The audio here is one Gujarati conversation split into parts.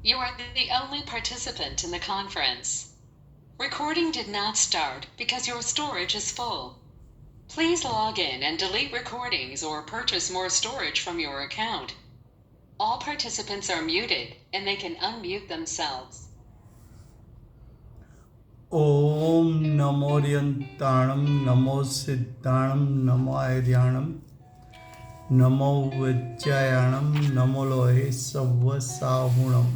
You are the only participant in the conference. Recording did not start because your storage is full. Please log in and delete recordings or purchase more storage from your account. All participants are muted and they can unmute themselves. ॐ नमोऽर्यन्ताणं नमो सिद्धाणं नमो आर्याणं नमो वज्रायाणं नमो लोहे सव्वसाहुणम्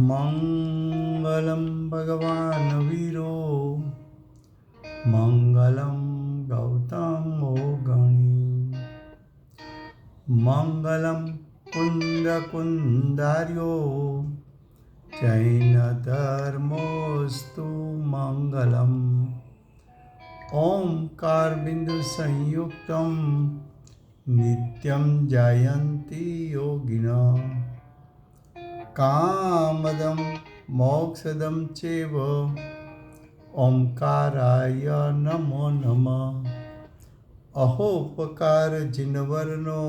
मङ्गलं भगवान् वीरो मङ्गलं गौतमो गणी मङ्गलं कुन्दकुन्दार्यो जैनधर्मोऽस्तु मङ्गलम् ओंकार बिंदु संयुक्तं नित्यं जायन्ति योगिनः कामदं मोक्षदं चैव ओंकाराय नमो नमः अहोपकार जिनवर्नो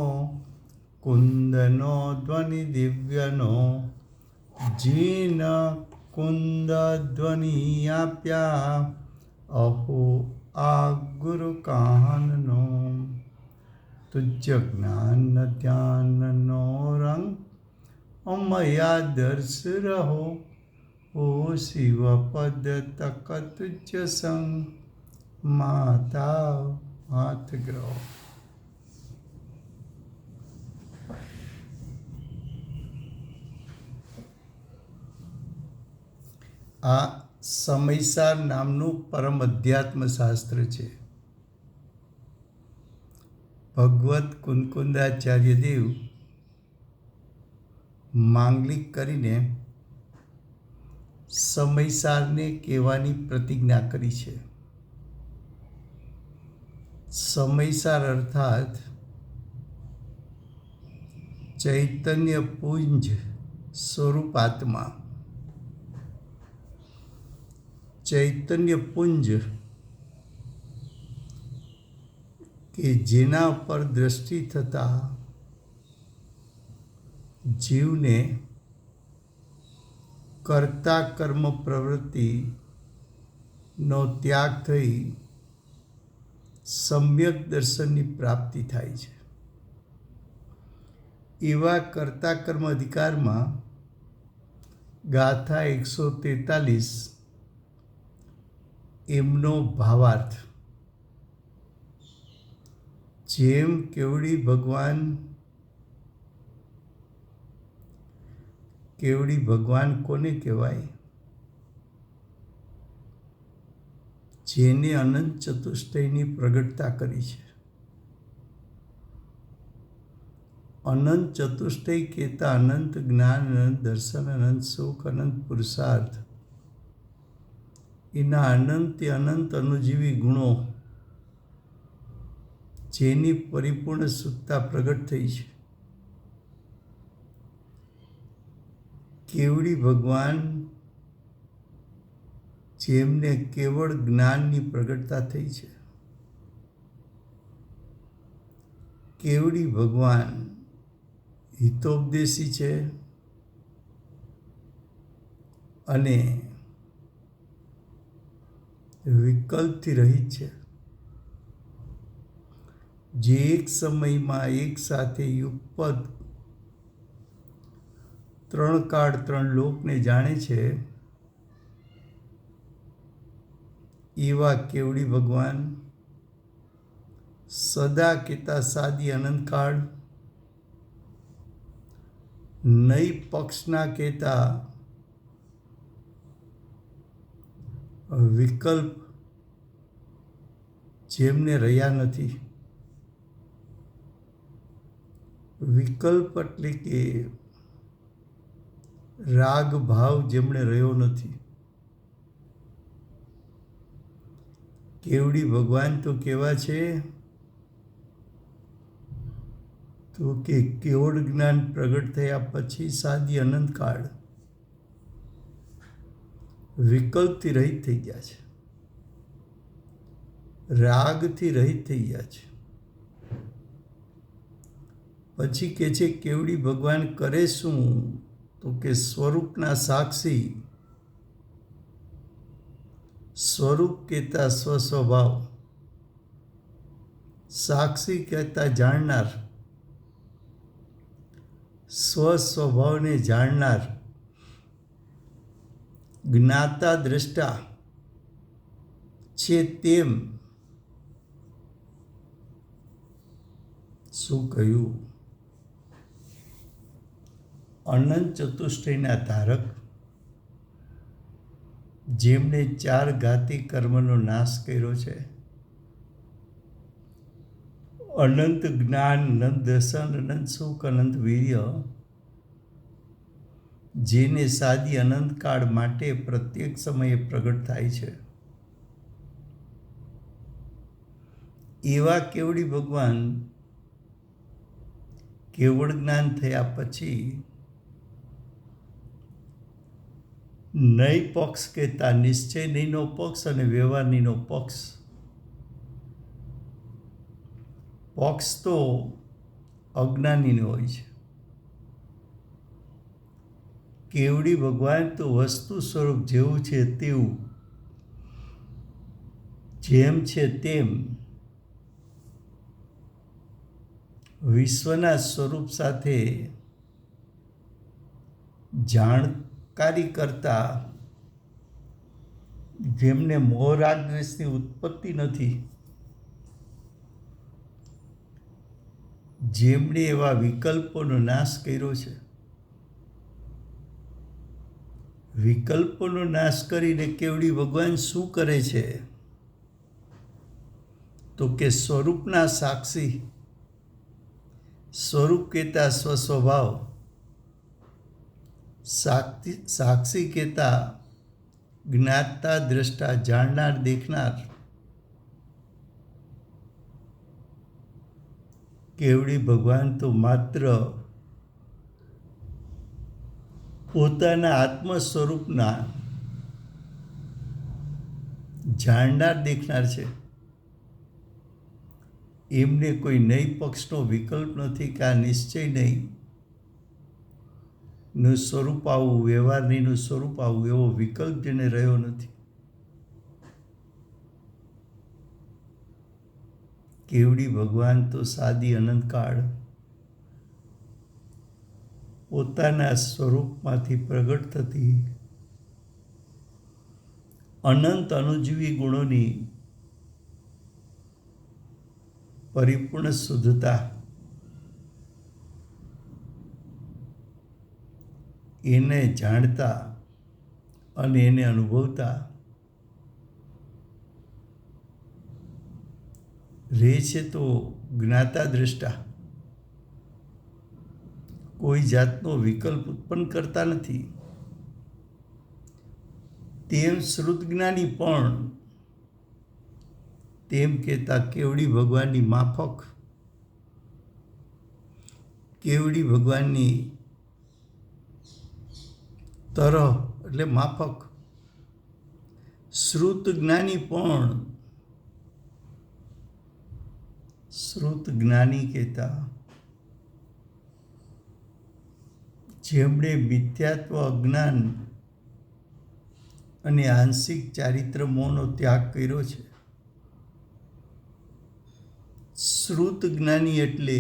कुंदनो ध्वनि दिव्यनो जीन कुंद ध्वनियाप्या अहो आ गुरु काहननो तुझ ज्ञान ध्यान नो रंग अमया दर्श रहो ओ शिव पद तक तुझ संग माता हाथ ग्रहो। આ સમયસાર નામનું પરમ અધ્યાત્મ શાસ્ત્ર છે. ભગવત કુંકુંદાચાર્ય દેવ માંગલિક કરીને સમયસારને કહેવાની પ્રતિજ્ઞા કરી છે. સમયસાર અર્થાત ચૈતન્ય પુંજ સ્વરૂપાત્મા. ચૈતન્ય પુંજ કે જેના પર દ્રષ્ટિ થતા જીવને કર્તા કર્મ પ્રવૃત્તિનો ત્યાગ થઈ સમ્યક દર્શનની પ્રાપ્તિ થાય છે. એવા કર્તા કર્મ અધિકારમાં ગાથા 143 એમનો ભાવાર્થ. જેમ કેવડી ભગવાન કોને કહેવાય? જેને અનંત ચતુષ્ટયની પ્રગટતા કરી છે. અનંત ચતુષ્ટય કહેતા અનંત જ્ઞાન, અનંત દર્શન, અનંત સુખ, અનંત પુરુષાર્થ, એના અનંત અનંત અનુજીવી ગુણો જેની પરિપૂર્ણ શુદ્ધતા પ્રગટ થઈ છે. કેવડી ભગવાન જેમને કેવળ જ્ઞાનની પ્રગટતા થઈ છે. કેવડી ભગવાન હિતોપદેશી છે અને વિકલ્પથી રહિત છે. જે એક સમયમાં એક સાથે યુગપદ 3 કાળ 3 લોકને જાણે છે. એવા કેવડી ભગવાન સદા કેતા સાદી અનંતકાળ, નઈ પક્ષના કહેતા વિકલ્પ જેમને રહ્યા નથી. વિકલ્પ એટલે કે રાગ ભાવ જેમણે રહ્યો નથી. કેવડી ભગવાન તો કેવા છે? તો કે કેવળ જ્ઞાન પ્રગટ થયા પછી સાદી અનંતકાળ વિકલ્પથી રહિત થઈ ગયા છે, રાગથી રહિત થઈ ગયા છે. પછી કે છે કેવડી ભગવાન કરે શું? તો કે સ્વરૂપના સાક્ષી, સ્વરૂપ કહેતા સ્વસ્વભાવ, સાક્ષી કહેતા જાણનાર, સ્વસ્વભાવને જાણનાર, જ્ઞાતા દ્રષ્ટા છે તેમ શું કહ્યું? અનંત ચતુષ્ટયના ધારક, જેમણે 4 ઘાતી કર્મનો નાશ કર્યો છે, અનંત જ્ઞાન, અનંત દર્શન, અનંત સુખ, અનંત વીર્ય, જેને સાદી અનંતકાળ માટે પ્રત્યેક સમયે પ્રગટ થાય છે, એવા કેવડી ભગવાન કેવળ જ્ઞાન થયા પછી નય પક્ષ કહેતા નિશ્ચય નહીંનો પક્ષ અને વ્યવહાર નહીંનો પક્ષ. પક્ષ તો અજ્ઞાનીનો હોય છે. કેવડી ભગવાન તો વસ્તુ સ્વરૂપ જેવું છે તેવું, જેમ છે તેમ વિશ્વના સ્વરૂપ સાથે જાણકારી કરતા, જેમને મોહ રાગ દ્વેષની ઉત્પત્તિ નથી, જેમણે એવા વિકલ્પોનો નાશ કર્યો છે, વિકલ્પોનો નાશ કરીને કેવડી ભગવાન શું કરે છે? તો કે સ્વરૂપના સાક્ષી, સ્વરૂપ કહેતા સ્વસ્વભાવ, સાક્ષી કહેતા જ્ઞાતા દ્રષ્ટા, જાણનાર દેખનાર, કેવડી ભગવાન તો માત્ર પોતાના આત્મ સ્વરૂપના જાણનાર દેખનાર છે. એમને કોઈ નય પક્ષનો વિકલ્પ નથી કે આ નિશ્ચય નહીં નું સ્વરૂપ આવું, વ્યવહાર નહીંનું સ્વરૂપ આવું, એવો વિકલ્પ જેને રહ્યો નથી. કેવડી ભગવાન તો સાદી અનંતકાળ પોતાના સ્વરૂપમાંથી પ્રગટ થતી અનંત અનુજીવી ગુણોની પરિપૂર્ણ શુદ્ધતા, એને જાણતા અને એને અનુભવતા રહે છે તો જ્ઞાતા દ્રષ્ટા, કોઈ જાતનો વિકલ્પ ઉત્પન્ન કરતા નથી. તેમ શ્રુત જ્ઞાની પણ તેમ કહેતા કેવડી ભગવાનની માફક, કેવડી ભગવાનની તરહ એટલે માફક, શ્રુત જ્ઞાની પણ શ્રુત જ્ઞાની કહેતા જેમણે મિથ્યાત્વ, અજ્ઞાન અને આંશિક ચારિત્ર મોહનો ત્યાગ કર્યો છે. શ્રુત જ્ઞાની એટલે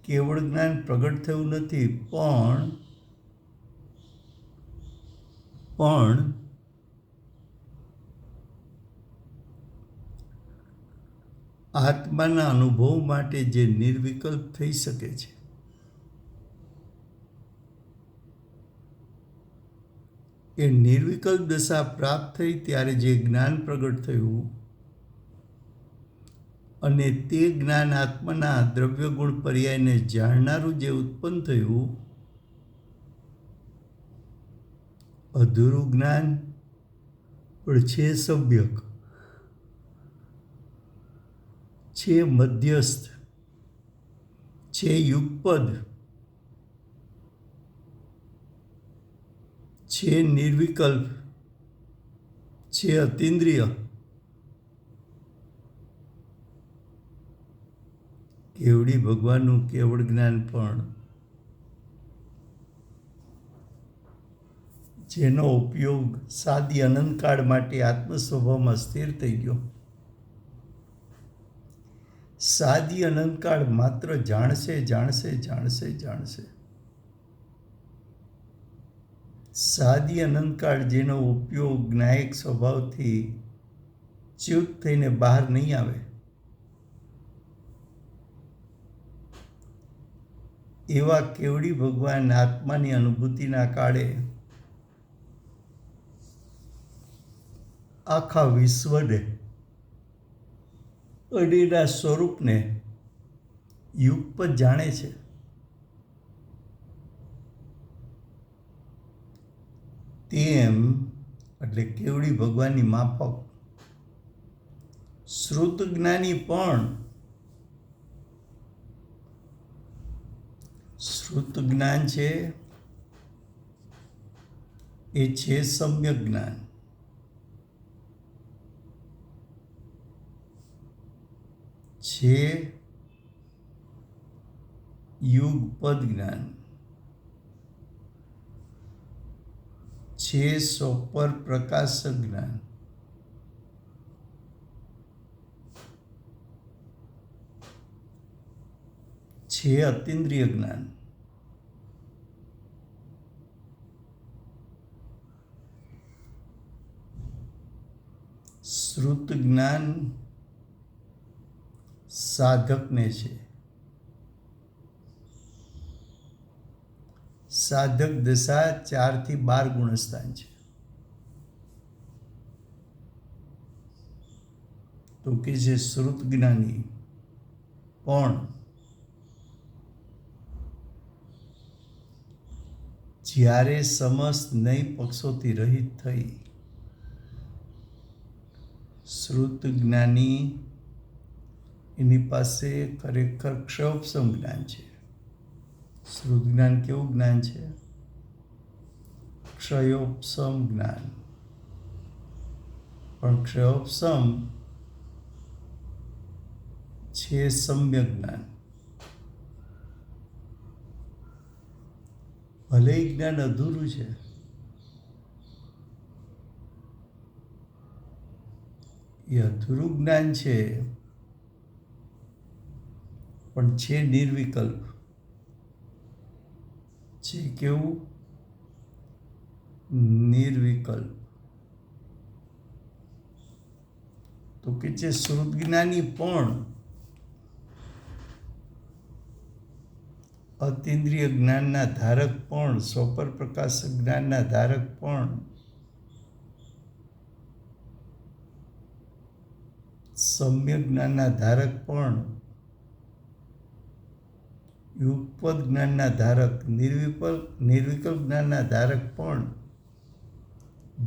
કેવળ જ્ઞાન પ્રગટ થયું નથી, પણ આત્માના અનુભવ માટે જે નિર્વિકલ્પ થઈ શકે છે, એ નિર્વિકલ્પ દશા પ્રાપ્ત થઈ ત્યારે જે જ્ઞાન પ્રગટ થયું અને તે જ્ઞાન આત્માના દ્રવ્ય ગુણ પર્યાયને જાણનારું જે ઉત્પન્ન થયું, અધૂરું જ્ઞાન પણ છે સભ્યક, છે મધ્યસ્થ, છે યુગપદ, છે નિર્વિકલ્પ, છે અતિન્દ્રિય, કેવડી ભગવાનનું કેવળ જ્ઞાન પણ જેનો ઉપયોગ સાદી અનંતકાળ માટે આત્મ સ્વભાવમાં સ્થિર થઈ ગયો. સાદી અનંતકાળ માત્ર જાણશે જાણશે જાણશે જાણશે. સાદી અનંતકાળ જેનો ઉપયોગ જ્ઞાયક સ્વભાવથી ચ્યુત થઈને બહાર નહીં આવે, એવા કેવડી ભગવાન આત્માની અનુભૂતિના કાળે આખા વિશ્વને અને એના સ્વરૂપને યુગપત જાણે છે. તેમ એટલે કેવડી ભગવાનની માફક શ્રુત જ્ઞાની પણ શ્રુત જ્ઞાન છે એ છે સમ્યક જ્ઞાન. છે યુગપદ જ્ઞાન. છે સોપર પ્રકાશક જ્ઞાન. છે અતિન્દ્રિય જ્ઞાન. શ્રુત જ્ઞાન સાધકને છે. સાધક દશા 4 થી 12 ગુણસ્થાન છે. તો કે જે શ્રુત જ્ઞાની પણ જ્યારે સમસ્ત નય પક્ષોથી રહિત થઈ, શ્રુત જ્ઞાની એની પાસે ખરેખર ક્ષયોપશમ જ્ઞાન છે. શ્રુત જ્ઞાન કેવું જ્ઞાન છે? ક્ષયોપશમ જ્ઞાન. પણ ક્ષયોપશમ છે સમ્યક જ્ઞાન. ભલે એ જ્ઞાન અધૂરું છે, એ અધૂરું જ્ઞાન છે, પણ છે નિર્વિકલ્પ. છે કેવું? નિર્વિકલ્પ. તો કે જે શ્રુત જ્ઞાની પણ અતિન્દ્રિય જ્ઞાનના ધારક પણ સોપર પ્રકાશક જ્ઞાનના ધારક પણ સમ્યક જ્ઞાનના ધારક પણ યુગપદ જ્ઞાનના ધારક નિર્વિકલ્પ જ્ઞાનના ધારક પણ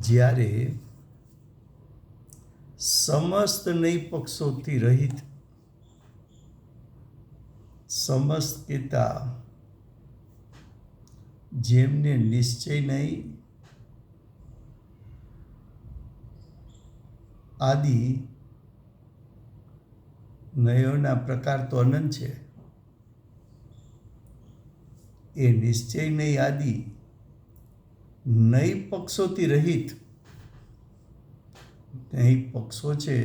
જ્યારે સમસ્ત નય પક્ષોથી રહિત, સમસ્ત કહેતા જેમને નિશ્ચય નહીં આદિ નયોના પ્રકાર તો અનંત છે, એ નિશ્ચય નહીં આદિ નય પક્ષોથી રહિત નય પક્ષો છે,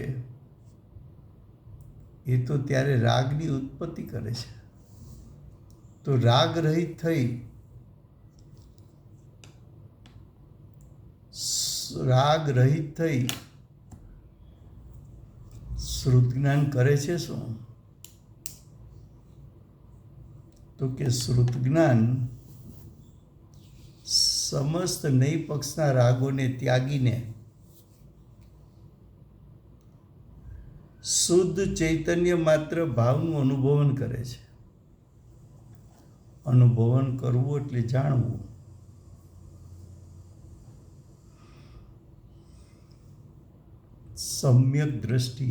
એ તો ત્યારે રાગની ઉત્પત્તિ કરે છે. તો રાગ રહિત થઈ શ્રુત જ્ઞાન કરે છે શું? તો કે શ્રુત જ્ઞાન સમસ્ત નય પક્ષના રાગોને ત્યાગીને શુદ્ધ ચૈતન્ય માત્ર ભાવનું અનુભવન કરે છે. અનુભવન કરવું એટલે જાણવું. સમ્યક દ્રષ્ટિ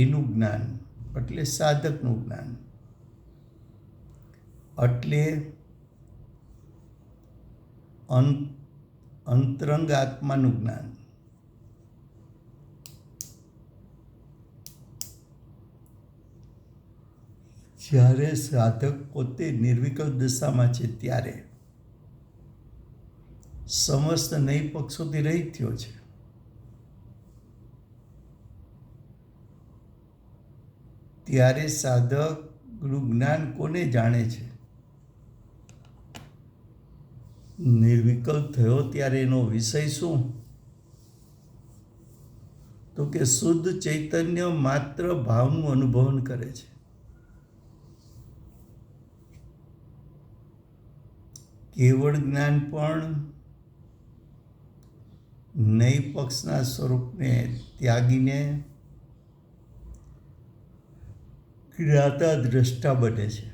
એનું જ્ઞાન એટલે સાધકનું જ્ઞાન, એટલે અંતરંગ આત્માનું જ્ઞાન. જ્યારે સાધક પોતે નિર્વિકલ્પ દશામાં છે ત્યારે સમસ્ત નૈ પક્ષોથી રહિત થયો છે. ત્યારે સાધકનું જ્ઞાન કોને જાણે છે? નિર્વિકલ્પ થયો ત્યારે એનો વિષય શું? તો કે શુદ્ધ ચૈતન્ય માત્ર ભાવનું અનુભવન કરે છે. કેવળ જ્ઞાન પણ નૈ પક્ષના સ્વરૂપને ત્યાગીને જ્ઞાતા દ્રષ્ટા બને છે.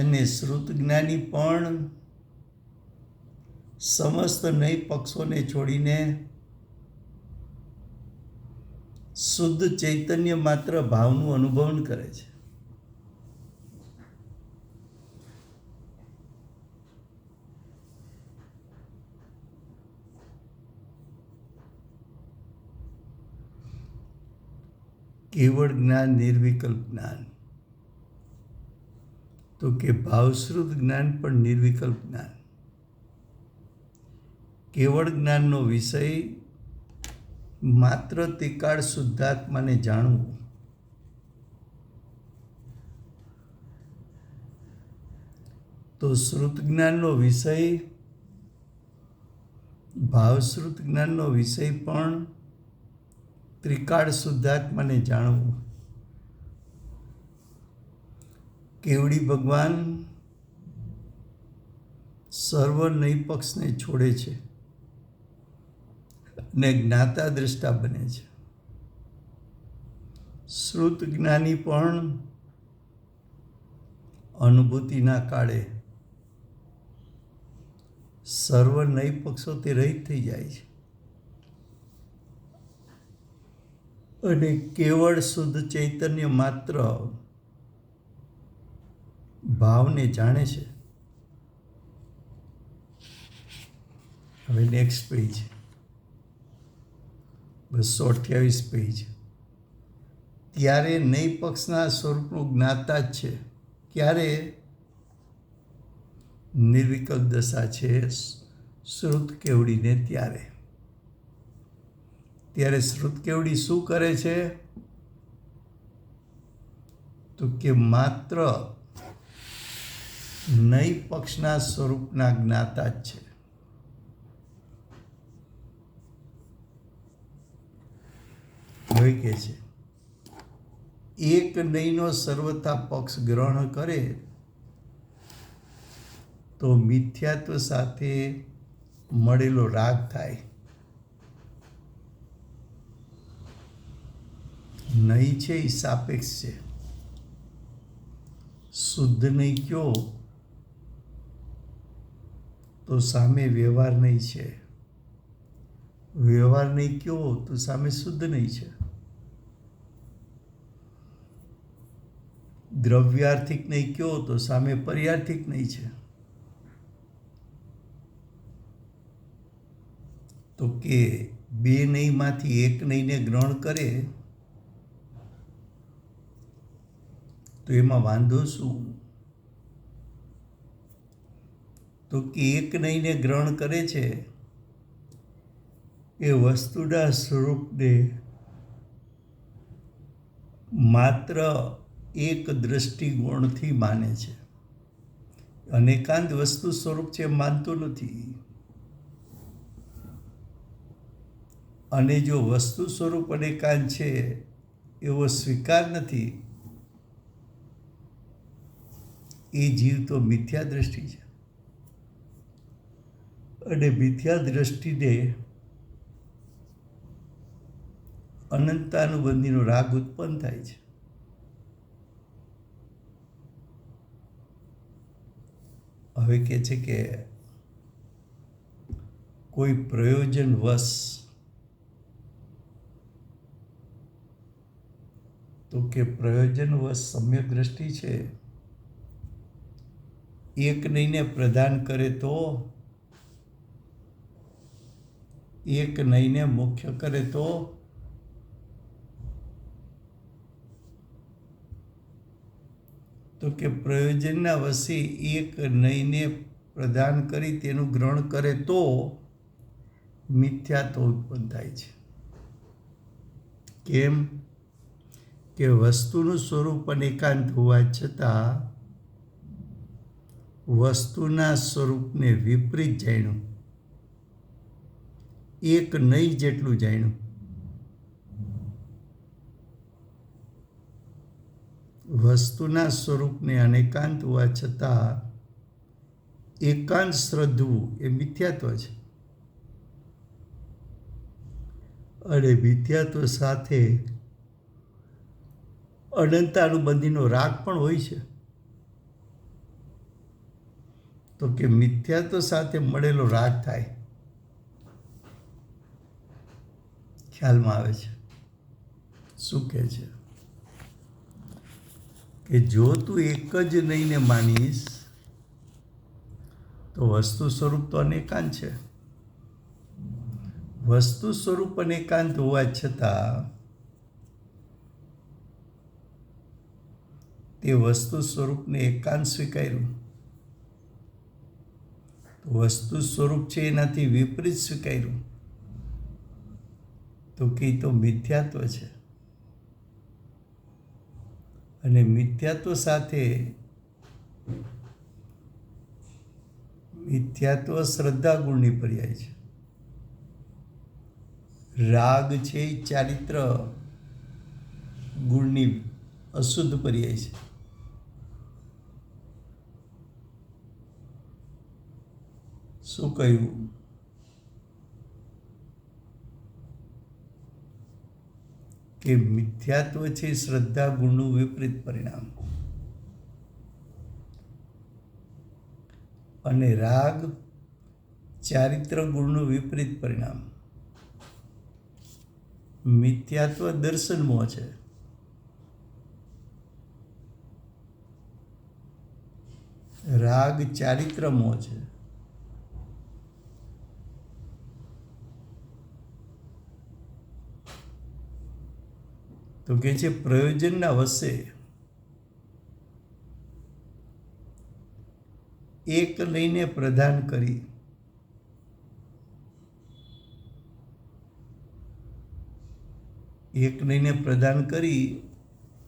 અને શ્રુત જ્ઞાની પણ સમસ્ત નૈ પક્ષોને છોડીને શુદ્ધ ચૈતન્ય માત્ર ભાવનું અનુભવન કરે છે. કેવળ જ્ઞાન, નિર્વિકલ્પ જ્ઞાન. તો કે ભાવશ્રુત જ્ઞાન પણ નિર્વિકલ્પ જ્ઞાન. કેવળ જ્ઞાનનો વિષય માત્ર ત્રિકાળ શુદ્ધાત્માને જાણવું. તો શ્રુત જ્ઞાનનો વિષય, ભાવશ્રુત જ્ઞાનનો વિષય પણ ત્રિકાળ શુદ્ધાત્માને જાણવું. કેવડી ભગવાન સર્વ નૈ પક્ષને છોડે છે અને જ્ઞાતા દ્રષ્ટા બને છે. શ્રુત જ્ઞાની પણ અનુભૂતિના કાળે સર્વ નૈ પક્ષોથી રહિત થઈ જાય છે અને કેવળ શુદ્ધ ચૈતન્ય માત્ર ભાવને જાણે છે. હવે નેક્સ્ટ પેજ, 228 પેજ. ત્યારે નૈ પક્ષના સ્વરૂપનું જ્ઞાતા જ છે. ક્યારે? નિર્વિકલ્પ દશા છે શ્રુત કેવડીને ત્યારે. ત્યારે શ્રુત કેવડી શું કરે છે? તો કે માત્ર નૈ પક્ષના સ્વરૂપના જ્ઞાતા જ છે. હવે કે છે એક નૈનો સર્વથા પક્ષ ગ્રહણ કરે તો મિથ્યાત્વ સાથે મળેલો રાગ થાય. નહીં છે એ સાપેક્ષ છે. શુદ્ધ નહીં કયો તો સામે વ્યવહાર નહીં છે. વ્યવહાર નહીં કયો તો સામે શુદ્ધ નહીં છે. દ્રવ્યાર્થિક નહીં કયો તો સામે પર્યાર્થિક નહીં છે. તો કે બે નહીંમાંથી એક નહીંને ગ્રહણ કરે તો એમાં વાંધો શું? તો કે એક નહીંને ગ્રહણ કરે છે એ વસ્તુના સ્વરૂપને માત્ર એક દ્રષ્ટિકોણથી માને છે. અનેકાંત વસ્તુ સ્વરૂપ છે એમ માનતો નથી. અને જો વસ્તુ સ્વરૂપ અનેકાંત છે એવો સ્વીકાર નથી, એ જીવ તો મિથ્યા દ્રષ્ટિ છે. અને મિથ્યા દ્રષ્ટિને અનંતાનુબંધીનો રાગ ઉત્પન્ન થાય છે. હવે કહે છે કે કોઈ પ્રયોજનવશ, તો કે પ્રયોજનવશ સમ્યક દ્રષ્ટિ છે એક નહીંને પ્રદાન કરે તો, એક નહીંને મુખ્ય કરે તો, તો કે પ્રયોજનના વશે એક નહીંને પ્રદાન કરી તેનું ગ્રહણ કરે તો મિથ્યાત્વ ઉત્પન્ન થાય છે. કેમ કે વસ્તુનું સ્વરૂપ અનેકાંત હોવા છતાં વસ્તુના સ્વરૂપને વિપરીત જાણ્યું, એક નહીં જેટલું જાણ્યું. વસ્તુના સ્વરૂપને અનેકાંત હોવા છતાં એકાંત શ્રદ્ધવું એ મિથ્યાત્વ છે. અને મિથ્યાત્વ સાથે અનંતાનુબંધીનો રાગ પણ હોય છે. તો કે મિથ્યાત્વ સાથે મળેલો રાગ થાય. ખ્યાલમાં આવે છે? શું કહે છે કે જો તું એક જ નહીંને માનીશ તો વસ્તુ સ્વરૂપ તો અનેકાંત છે. વસ્તુ સ્વરૂપ અનેકાંત હોવા છતાં તે વસ્તુ સ્વરૂપને એકાંત સ્વીકાર્યું. વસ્તુ સ્વરૂપ છે એનાથી વિપરીત સ્વીકાર્યું તો કે તો મિથ્યાત્વ છે. અને મિથ્યાત્વ સાથે મિથ્યાત્વ શ્રદ્ધા ગુણની પર્યાય છે. રાગ છે એ ચારિત્ર ગુણની અશુદ્ધ પર્યાય છે. શું કહ્યું? કે મિથ્યાત્વ છે શ્રદ્ધા ગુણનું વિપરીત પરિણામ અને રાગ ચારિત્ર ગુણનું વિપરીત પરિણામ. મિથ્યાત્વ દર્શન મોહ છે. રાગ ચારિત્ર મોહ છે. તો કે છે પ્રયોજનના વશે એક લઈને પ્રદાન કરી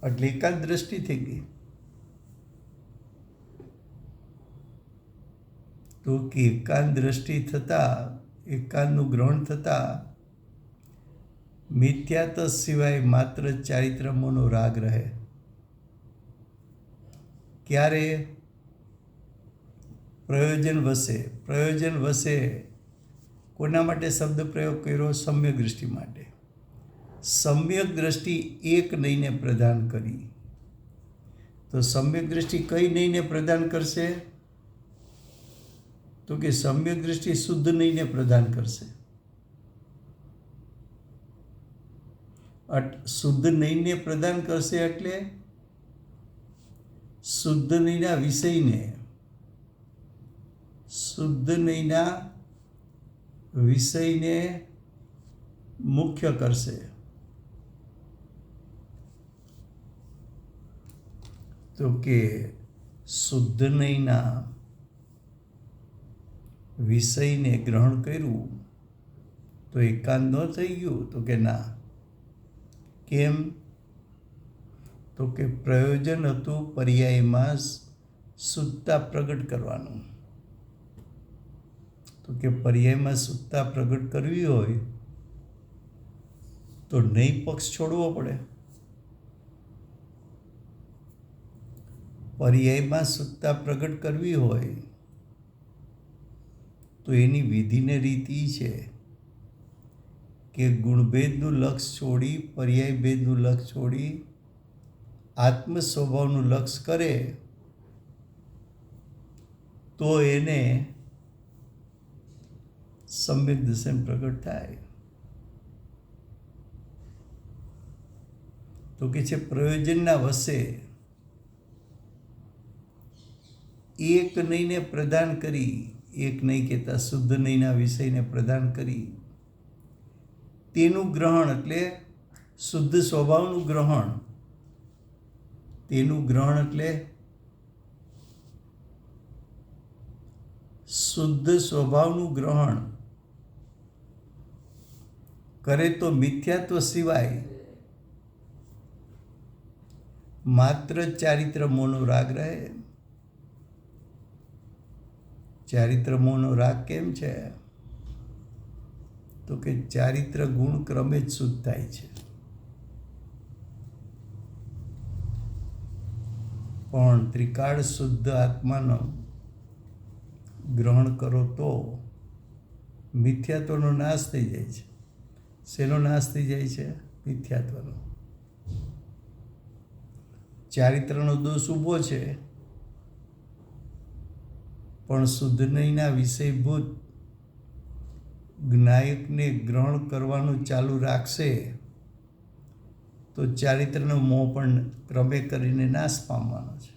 એટલે એકાંત દ્રષ્ટિ થઈ ગઈ. તો કે એકાંત દ્રષ્ટિ થતાં એકાંતનું ગ્રહણ થતાં મિથ્યાત્વ સિવાય માત્ર ચારિત્રમોનો રાગ રહે. ક્યારે? પ્રયોજન વશે કોના માટે શબ્દ પ્રયોગ કર્યો? સમ્યક દૃષ્ટિ માટે. સમ્યક દ્રષ્ટિ એક નહીંને પ્રદાન કરી. તો સમ્યક દ્રષ્ટિ કઈ નહીંને પ્રદાન કરશે? તો કે સમ્યક દ્રષ્ટિ શુદ્ધ નહીંને પ્રદાન કરશે. શુદ્ધ નહીંને પ્રદાન કરશે એટલે શુદ્ધ નહીંના વિષયને મુખ્ય કરશે. તો કે શુદ્ધ નહીંના વિષયને ગ્રહણ કર્યું તો એકાંત ન થઈ ગયું? તો કે ના. કેમ? તો કે પ્રયોજન હતું પર્યાયમાં શુદ્ધતા પ્રગટ કરવાનું. તો કે પર્યાયમાં શુદ્ધતા પ્રગટ કરવી હોય તો નહીં પક્ષ છોડવો પડે. પર્યાયમાં શુદ્ધતા પ્રગટ કરવી હોય તો એની વિધિને રીતિ છે કે ગુણભેદનું લક્ષ છોડી પર્યાય ભેદનું લક્ષ છોડી આત્મ સ્વભાવનું લક્ષ કરે તો એને સમ્યક દર્શન પ્રગટ થાય. તો કે છે પ્રયોજનના વશે એક નહીંને પ્રદાન કરી, એક નહીં કહેતા શુદ્ધ નહીંના વિષયને પ્રદાન કરી તેનું ગ્રહણ એટલે શુદ્ધ સ્વભાવનું ગ્રહણ. તેનું ગ્રહણ એટલે શુદ્ધ સ્વભાવનું ગ્રહણ કરે તો મિથ્યાત્વ સિવાય માત્ર ચારિત્ર મોહનો રાગ રહે. ચારિત્ર મોહનો રાગ કેમ છે? તો કે ચારિત્ર ગુણ ક્રમે જ શુદ્ધ થાય છે. પણ ત્રિકાળ શુદ્ધ આત્માનો ગ્રહણ કરો તો મિથ્યાત્વનો નાશ થઈ જાય છે. શેનો નાશ થઈ જાય છે? મિથ્યાત્વનો. ચારિત્રનો દોષ ઊભો છે, પણ શુદ્ધ નહીંના વિષયભૂત જ્ઞાયકને ગ્રહણ કરવાનું ચાલુ રાખશે તો ચારિત્રનો મોહ પણ ક્રમે કરીને નાશ પામવાનો છે.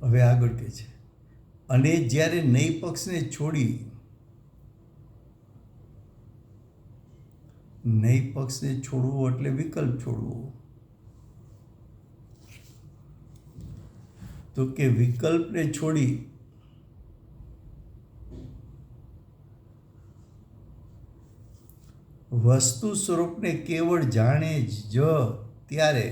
હવે આગળ કહે છે, અને જ્યારે નઈ પક્ષને છોડી નઈ પક્ષને છોડવું એટલે વિકલ્પ છોડવો. તો કે વિકલ્પને છોડી વસ્તુ સ્વરૂપને કેવળ જાણે જ ત્યારે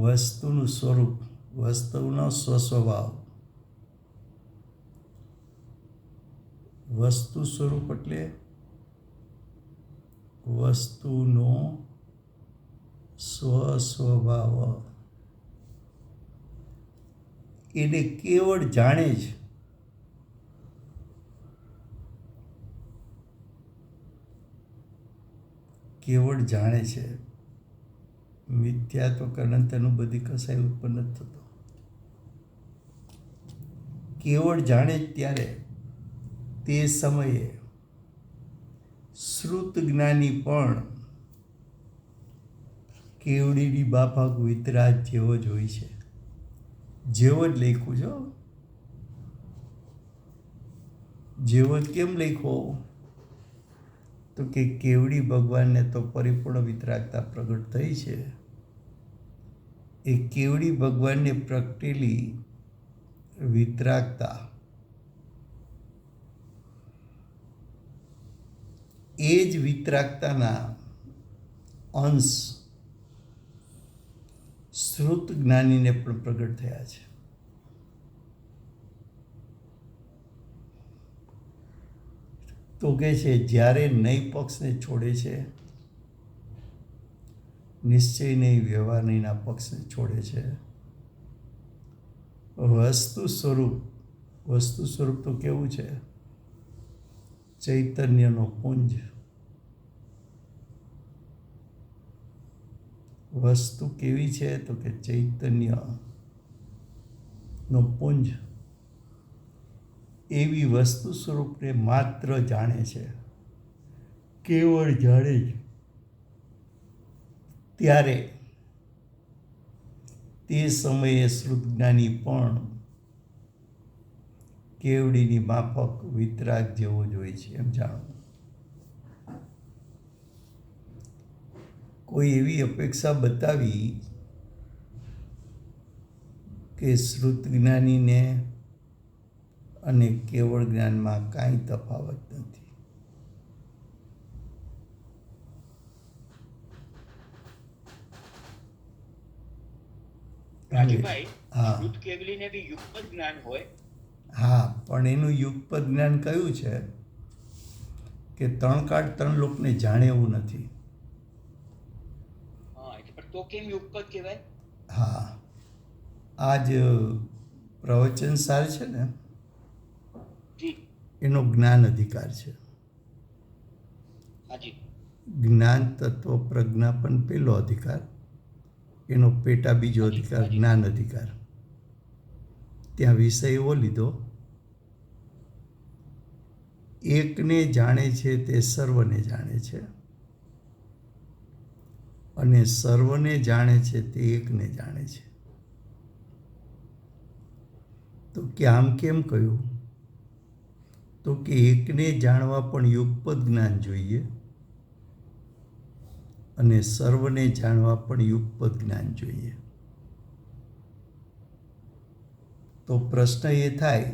વસ્તુનું સ્વરૂપ, વસ્તુનો સ્વસ્વભાવ, વસ્તુ સ્વરૂપ એટલે વસ્તુનો સ્વસ્વભાવ, એને કેવળ જાણે જ કેવળ જાણે છે. મિથ્યાત્વ કારણ તેનું બધી કસાય ઉત્પન્ન જ થતો. કેવળ જાણે જ ત્યારે તે સમયે શ્રુત જ્ઞાની પણ કેવડીની બાફક વિતરાગ જેવો જ હોય છે. જેવો જ લખ્યું છો. જેવો જ કેમ લખ્યો? તો કે કેવડી ભગવાનને તો પરિપૂર્ણ વિતરાગતા પ્રગટ થઈ છે. એ કેવડી ભગવાનને પ્રગટેલી વિતરાગતા એ જ વિતરાગતાના અંશ શ્રુત જ્ઞાનીને પણ પ્રગટ થયા છે. તો કે છે જ્યારે નઈ પક્ષને છોડે છે, નિશ્ચય નહીં, વ્યવહાર નહીંના પક્ષને છોડે છે, વસ્તુ સ્વરૂપ તો કેવું છે? ચૈતન્યનો પુંજ. વસ્તુ કેવી છે? તો કે ચૈતન્યનો પુંજ. એવી વસ્તુ સ્વરૂપને માત્ર જાણે છે, કેવળ જાણે જ ત્યારે તે સમયે શ્રુતજ્ઞાની પણ કેવડીની માફક વિતરાગ જેવો જ હોય છે. એમ જાણવું. કોઈ એવી અપેક્ષા બતાવી કે શ્રુત જ્ઞાનીને અને કેવળ જ્ઞાનમાં કાંઈ તફાવત નથી. રાજુભાઈ, હા શુદ્ધ કેવલીને બી યુગપદ જ્ઞાન હોય. હા, પણ એનું યુગપદ જ્ઞાન કયું છે? કે ત્રણ કાળ ત્રણ લોકને જાણે એવું નથી. હા, પણ તો કેમ યુગપદ કહેવાય? હા, આ જ પ્રવચન સાર છે ને, જી, એનો જ્ઞાન અધિકાર છે. હાજી. જ્ઞાન તત્વ પ્રજ્ઞાપન પહેલો અધિકાર, એનો પેટા બીજો અધિકાર જ્ઞાન અધિકાર. ત્યાં વિષય એવો લીધો, એકને જાણે છે તે સર્વને જાણે છે, અને સર્વને જાણે છે તે એકને જાણે છે. તો કે આમ કેમ કહ્યું? તો કે એકને જાણવા પણ યુગપદ જ્ઞાન જોઈએ, અને સર્વને જાણવા પણ યુગપદ જ્ઞાન જોઈએ. તો પ્રશ્ન એ થાય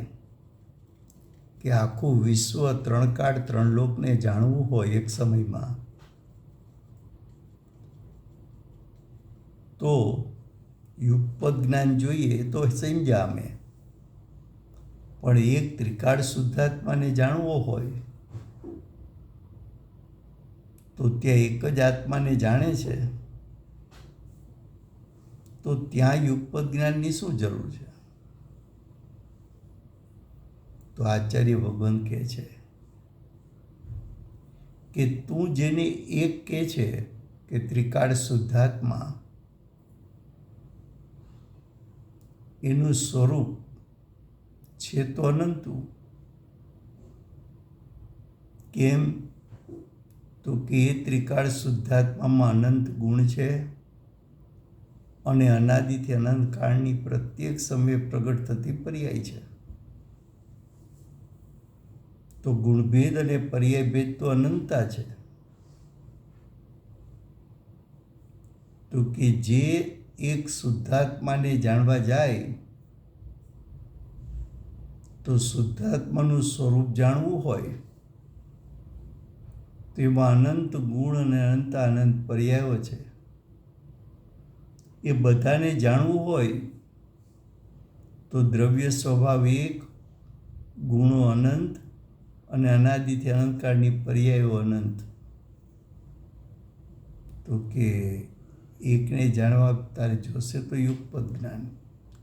કે આખું વિશ્વ ત્રણ કાળ ત્રણ લોકને જાણવું હોય એક સમયમાં, તો યુગપદ જ્ઞાન જોઈએ તો સમજ્યા અમે, પણ એક ત્રિકાળ શુદ્ધાત્માને જાણવો હોય તો ત્યાં એક જ આત્માને જાણે છે, તો ત્યાં યુગપદ જ્ઞાનની શું જરૂર છે? તો આચાર્ય ભગવાન કહે છે કે તું જેને એક કહે છે કે ત્રિકાળ શુદ્ધાત્મા, એનું સ્વરૂપ છે તો અનંતું. કેમ? તો કે એ ત્રિકાળ શુદ્ધાત્મામાં અનંત ગુણ છે અને અનાદિથી અનંત કાળની પ્રત્યેક સમયે પ્રગટ થતી પર્યાય છે. તો ગુણભેદ અને પર્યાય ભેદ તો અનંતા છે. તો કે જે એક શુદ્ધાત્માને જાણવા જાય તો શુદ્ધાત્માનું સ્વરૂપ જાણવું હોય તો એમાં અનંત ગુણ અને અનંત પર્યાયો છે. એ બધાને જાણવું હોય તો દ્રવ્ય સ્વભાવ એક, ગુણો અનંત અને અનાદિથી અનંતકાળની પર્યાયો અનંત. તો કે એકને જાણવા તારે જોશે તો યુગપદ જ્ઞાન,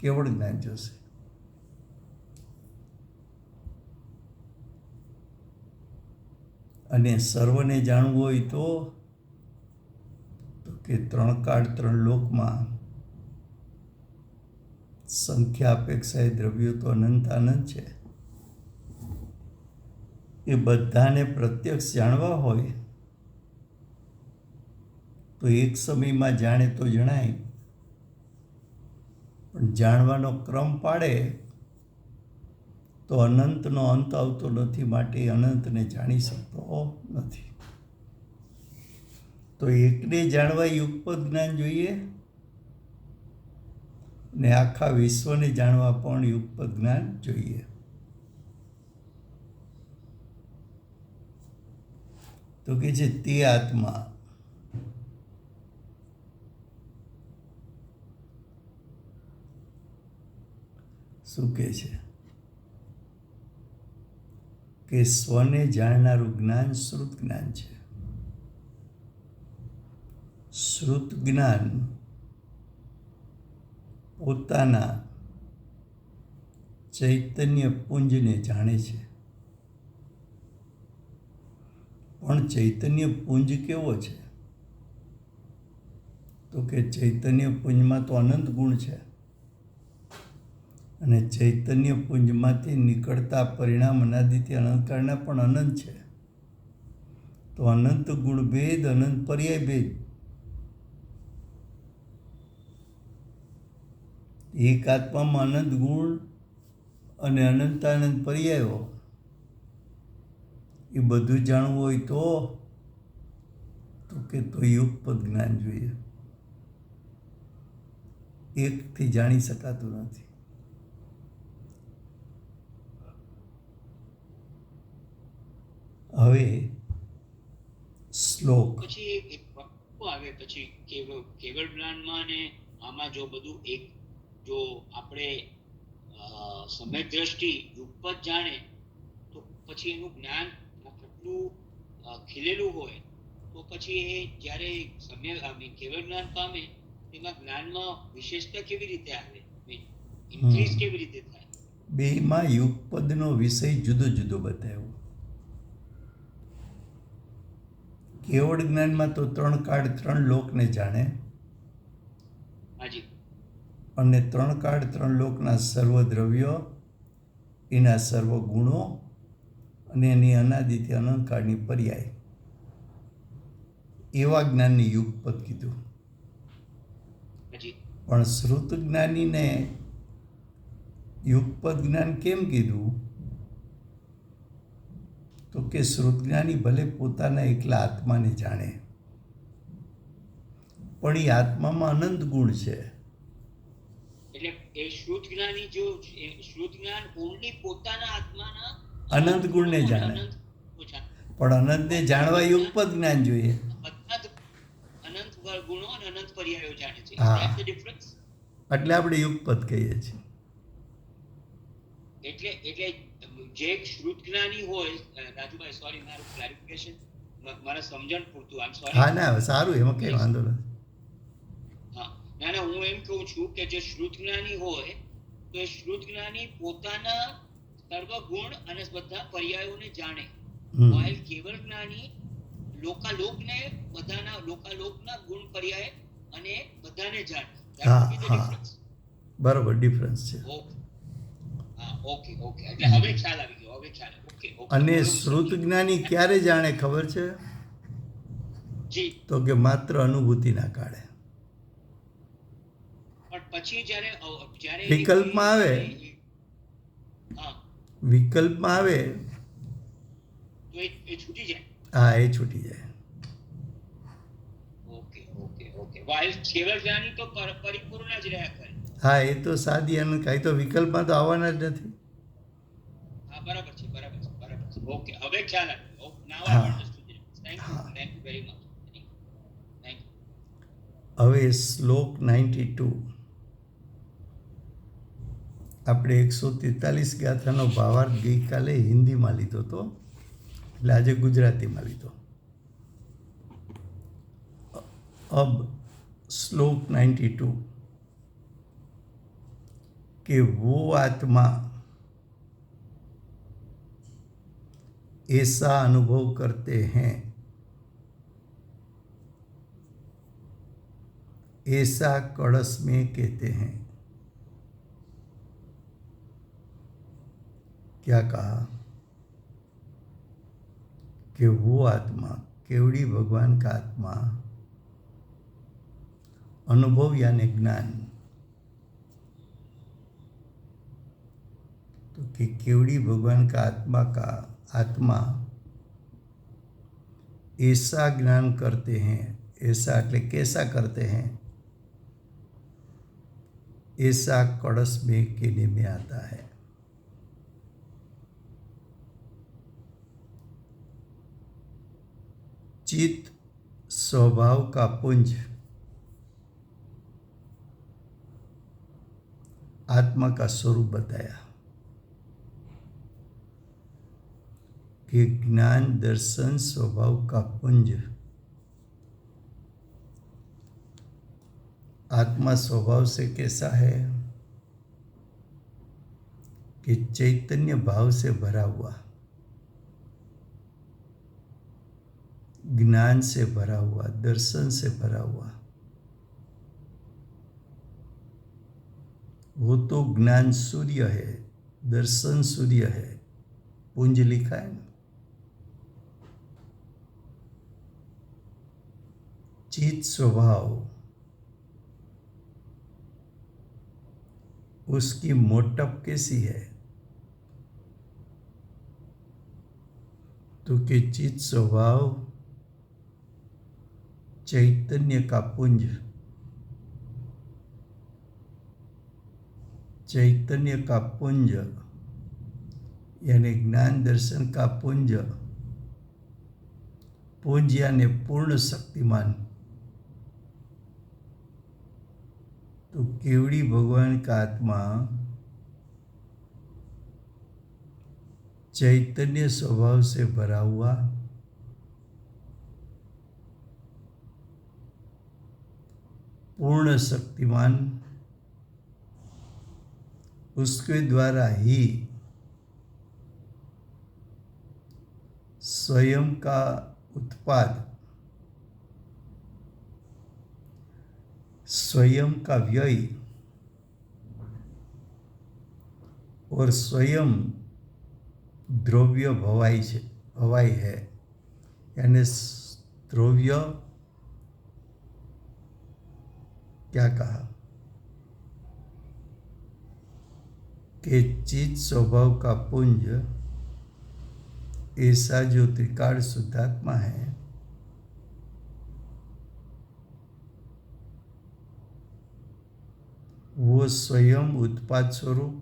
કેવળ જ્ઞાન જોશે. અને સર્વને જાણવું હોય તો કે ત્રણ કાળ ત્રણ લોકમાં સંખ્યા અપેક્ષાએ દ્રવ્યો તો અનંત છે. એ બધાને પ્રત્યક્ષ જાણવા હોય તો એક સમયમાં જાણે તો જણાય, પણ જાણવાનો ક્રમ પાડે તો અનંતનો અંત આવતો નથી, માટે અનંતને જાણી શકતો નથી. તો એકને જાણવા યુગપદ જ્ઞાન જોઈએ ને આખા વિશ્વને જાણવા પણ યુગપદ જ્ઞાન જોઈએ. તો કે છે તે આત્મા શું કહે છે કે સ્વને જાણનારું જ્ઞાન શ્રુત જ્ઞાન છે. શ્રુત જ્ઞાન પોતાના ચૈતન્ય પુંજને જાણે છે. પણ ચૈતન્ય પુંજ કેવો છે? તો કે ચૈતન્ય પુંજમાં તો અનંત ગુણ છે અને ચૈતન્ય પુંજમાંથી નીકળતા પરિણામ અનાદિથી અનંતકાળના પણ અનંત છે. તો અનંત ગુણ ભેદ, અનંત પર્યાય ભેદ. એક આત્મામાં અનંત ગુણ અને અનંત પર્યાયો, એ બધું જાણવું હોય તો કે તો યુગપદ જ્ઞાન જોઈએ. એકથી જાણી શકાતું નથી. હવે શ્લોક પછી એક વસ્તુ આવે પછી કેવળ જ્ઞાનમાં ને આમાં જો બધું એક, જો આપણે સમ્યક દ્રષ્ટિ યુગપદ જાણે તો પછી એનું જ્ઞાન કેટલું ખીલેલું હોય, તો પછી એ જ્યારે કેવળ જ્ઞાન પામે તેમાં જ્ઞાનમાં વિશેષતા કેવી રીતે આવે, ઇન્ક્રીઝ કેવી રીતે થાય? બેમાં યુગપદનો વિષય જુદો જુદો બતાવ્યો. કેવળ જ્ઞાનમાં તો ત્રણ કાળ ત્રણ લોકને જાણે અને ત્રણ કાળ ત્રણ લોકના સર્વ દ્રવ્યો, એના સર્વ ગુણો અને એની અનાદિથી અનંતકાળની પર્યાય, એવા જ્ઞાનને યુગપદ કીધું. પણ શ્રુત જ્ઞાનીને યુગપદ જ્ઞાન કેમ કીધું? તો કે શ્રુત જ્ઞાની ભલે પોતાના એકલા આત્માને જાણે, પણ એ આત્મામાં અનંત ગુણ છે એટલે એ શ્રુત જ્ઞાની જો શ્રુત જ્ઞાન ઓનલી પોતાના આત્માના અનંત ગુણને જાણે. અનંત ગુણો જાણે. પણ અનંતને જાણવા યુગપદ જ્ઞાન જોઈએ. બધા જ અનંત ગુણો અને અનંત પર્યાયો જાણે છે. હા. That's the difference. એટલે આપણે યુગપદ કહીએ છીએ. એટલે એટલે જે શ્રુત જ્ઞાની હોય, રાજુભાઈ સોરી મારું ક્લેરિફિકેશન મારા સમજણ પૂરતું, આમ સોરી. હા ના સારું, એમાં કંઈ વાંધો નથી. હા, ના ના, હું એમ કહું છું કે જે શ્રુત જ્ઞાની હોય તો એ શ્રુત જ્ઞાની પોતાના સર્વગુણ અને બધા પર્યાયોને જાણે, while કેવળ જ્ઞાની લોકાલોકને બધાના લોકાલોકના ગુણ પર્યાય અને બધાને જાણે. That હા would be the હા difference. બરાબર, ડિફરન્સ છે. Okay. હા, ઓકે ઓકે, એટલે હવે ખ્યાલ આવી ગયો, હવે ખ્યાલ. Okay okay. અને શ્રુત જ્ઞાની ક્યારે જાણે ખબર છે? જી. તો કે માત્ર અનુભૂતિના કાળે. પણ પછી જ્યારે જ્યારે વિકલ્પમાં આવે. હા, વિકલ્પમાં આવે તો એ છૂટી જાય. હા, એ છૂટી જાય. Okay okay okay. વાઇલ કેવળ જ્ઞાની તો પરિપૂર્ણ જ રહ્યા કરે. હા, એ તો સાદી અને કાંઈ તો વિકલ્પમાં તો આવવાના જ નથી. હા, બરાબર છે બરાબર છે બરાબર છે. ઓકે, હવે ખ્યાલ આવ્યો. નાવ હા. આઈ અન્ડરસ્ટુડ. થેન્ક યુ હા. Thank you very much. Thank you. હવે શ્લોક 92. આપણે 143 ગાથાનો ભાવાર્થ ગઈકાલે હિન્દીમાં લીધો હતો, એટલે આજે ગુજરાતીમાં લીધો. अब श्लोक 92 कि वो आत्मा ऐसा अनुभव करते हैं, ऐसा कड़स में कहते हैं. क्या कहा कि वो आत्मा, केवड़ी भगवान का आत्मा, अनुभव यानी ज्ञान. तो कि केवड़ी भगवान का आत्मा ऐसा ज्ञान करते हैं, ऐसा એટલે कैसा करते हैं, ऐसा कड़स में कहने में आता है. चित्त स्वभाव का पुंज आत्मा का स्वरूप बताया कि ज्ञान दर्शन स्वभाव का पुंज. आत्मा स्वभाव से कैसा है कि चैतन्य भाव से भरा हुआ, ज्ञान से भरा हुआ, दर्शन से भरा हुआ. वो तो ज्ञान सूर्य है, दर्शन सूर्य है, पुंज लिखा है ना. चित स्वभाव, उसकी मोटप कैसी है? तो कि चित स्वभाव चैतन्य का पुंज, चैतन्य का पुंज यानी ज्ञान दर्शन का पुंज, पुंज यानी पूर्ण शक्तिमान. तो केवड़ी भगवान का आत्मा चैतन्य स्वभाव से भरा हुआ, पूर्ण शक्तिमान, उसके द्वारा ही स्वयं का उत्पाद, स्वयं का व्यय और स्वयं द्रव्य भवाई है. यानी द्रव्य क्या कहा कि चित स्वभाव का पुंज ऐसा जो त्रिकाल शुद्धात्मा है, वो स्वयं उत्पाद स्वरूप,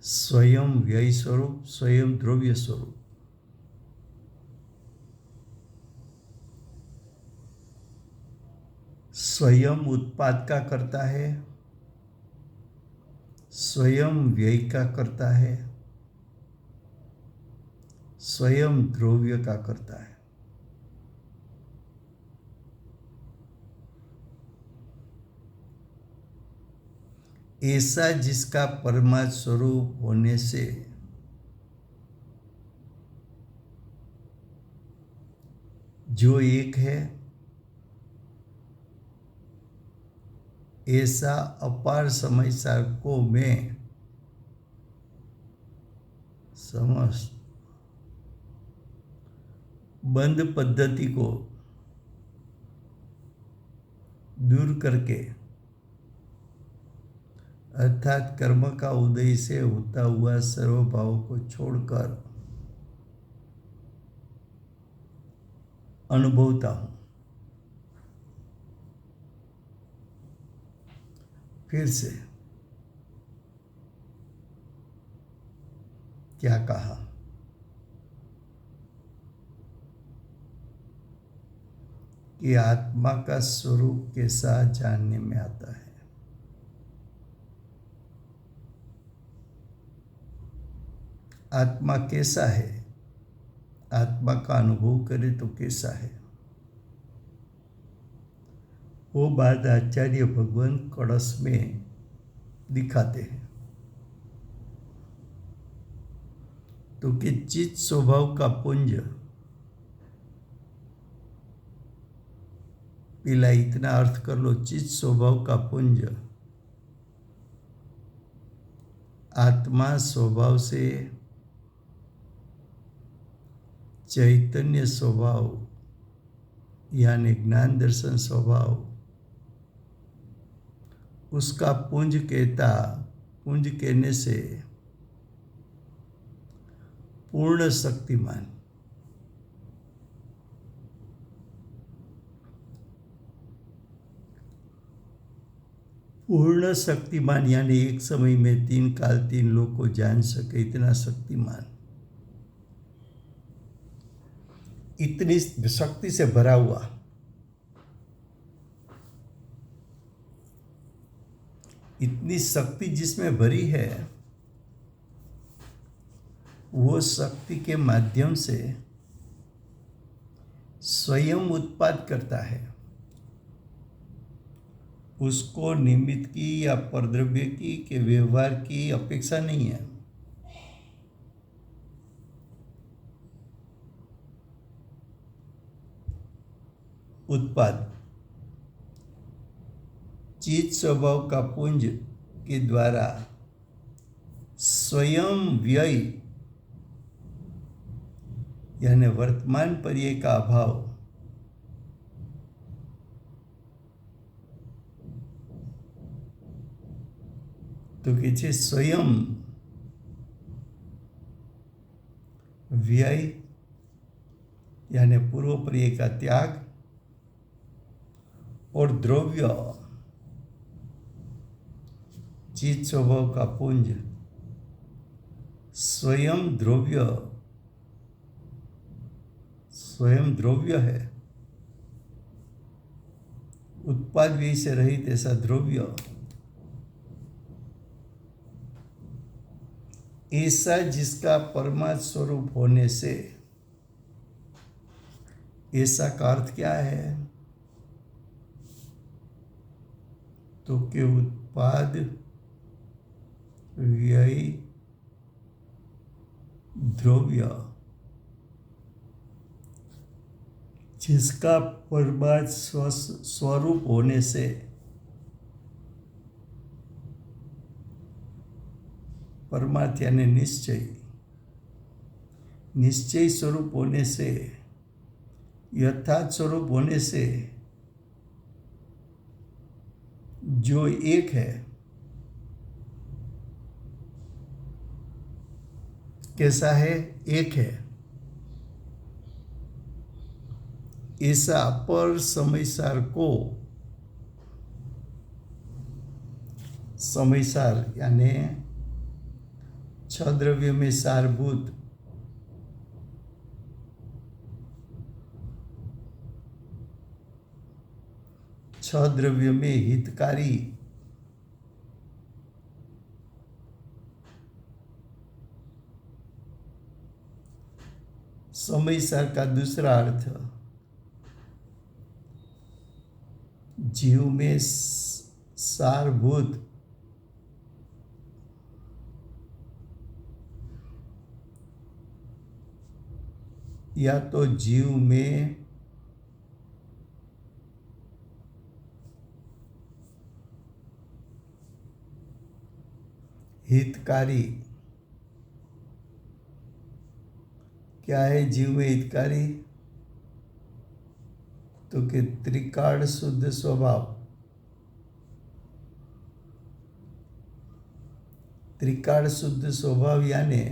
स्वयं व्यय स्वरूप, स्वयं द्रव्य स्वरूप। स्वयं उत्पाद का करता है, स्वयं व्यय का करता है, स्वयं द्रव्य का करता है। ऐसा जिसका परमात्म स्वरूप होने से जो एक है, ऐसा अपार समय सार को मैं समस्त बंद पद्धति को दूर करके अर्थात कर्म का उदय से होता हुआ सर्वभाव को छोड़कर अनुभवता हूं। फिर से क्या कहा? कि आत्मा का स्वरूप कैसा जानने में आता है। आत्मा कैसा है, आत्मा का अनुभव करे तो कैसा है, वो बात आचार्य भगवान कड़स में दिखाते हैं। तो कि चित्त स्वभाव का पुंज, पहला इतना अर्थ कर लो, चित्त स्वभाव का पुंज आत्मा स्वभाव से चैतन्य स्वभाव यानी ज्ञान दर्शन स्वभाव, उसका पुंज कहता, पुंज कहने से पूर्ण शक्तिमान, पूर्ण शक्तिमान यानी एक समय में तीन काल तीन लोग को जान सके इतना शक्तिमान, इतनी शक्ति से भरा हुआ, इतनी शक्ति जिसमें भरी है, वो शक्ति के माध्यम से स्वयं उत्पाद करता है। उसको निमित्त की या परद्रव्य की के व्यवहार की अपेक्षा नहीं है। उत्पाद चित्त स्वभाव का पुंज के द्वारा स्वयं व्यय यानी वर्तमान पर्याय का अभाव, तो कि स्वयं व्यय यानी पूर्व पर्याय का त्याग और द्रव्य चित्त स्वभाव का पुंज स्वयं द्रव्य है। उत्पाद व्यय से रहित ऐसा द्रव्य, ऐसा जिसका परमात्म स्वरूप होने से, ऐसा का अर्थ क्या है? तो कि उत्पाद व्यय द्रव्य जिसका परमात्म स्वरूप होने से परमात्म यानी निश्चय स्वरूप होने से, यथार्थ स्वरूप होने से जो एक है, कैसा है? एक है। ऐसा अपर समय सार को समय सार यानी 6 द्रव्य में सारभूत छह द्रव्य में हितकारी, समय सार का दूसरा अर्थ जीव में सारभूत या तो जीव में हितकारी। क्या है जीव में हितकारी? तो कि त्रिकाल शुद्ध स्वभाव। त्रिकाल शुद्ध स्वभाव यानी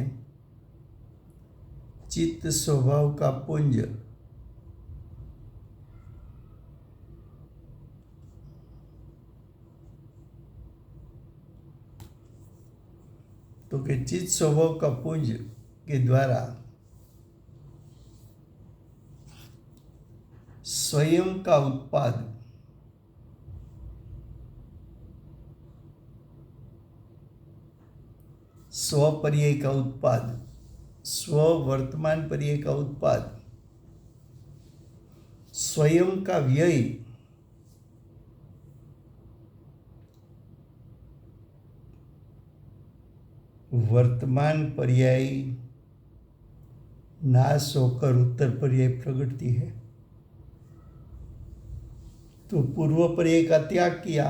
चित्त स्वभाव का पुंज। तो कि चित्त स्वभाव का पुंज के द्वारा स्वयं का उत्पाद स्वपर्यय का उत्पाद, स्व वर्तमान पर्याय का उत्पाद, स्वयं का व्यय, वर्तमान पर्याय नाश होकर उत्तर पर्याय प्रगटती है। तो पूर्व पर्याय का त्याग किया,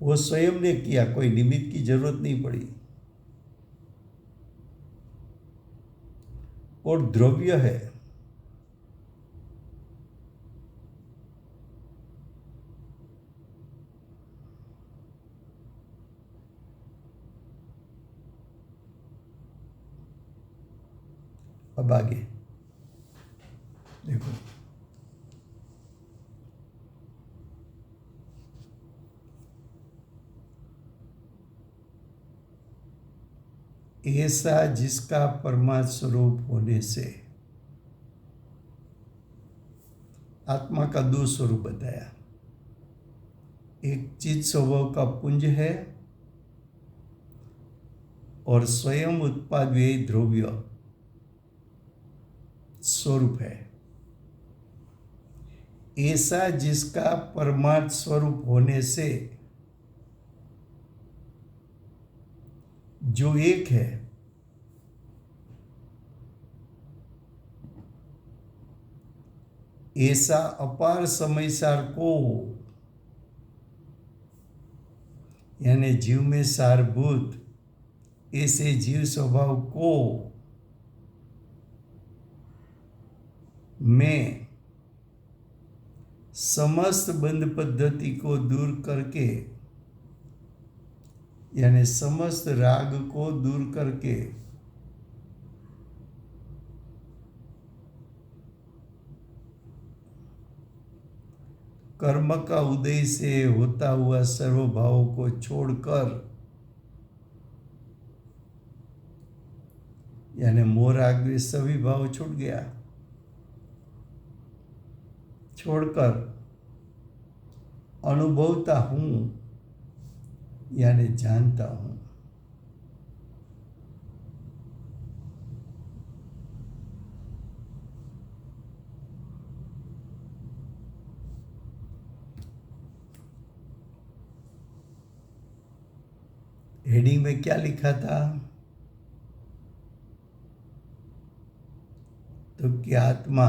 वो स्वयं ने किया, कोई निमित्त की जरूरत नहीं पड़ी। और द्रव्य है, अब आगे देखो, ऐसा जिसका परमात्म स्वरूप होने से, आत्मा का दो स्वरूप बताया। एक चित्त स्वभाव का पुंज है और स्वयं उत्पाद व्यय द्रव्य स्वरूप है। ऐसा जिसका परमार्थ स्वरूप होने से जो एक है, ऐसा अपार समय सार को यानी जीव में सारभूत ऐसे जीव स्वभाव को मैं समस्त बंध पद्धति को दूर करके यानी समस्त राग को दूर करके कर्म का उदय से होता हुआ सर्वभाव को छोड़कर यानी मोह राग द्वेष सभी भाव छूट गया, छोड़कर अनुभवता हूं यानी जानता हूं। हेडिंग में क्या लिखा था? तो कि आत्मा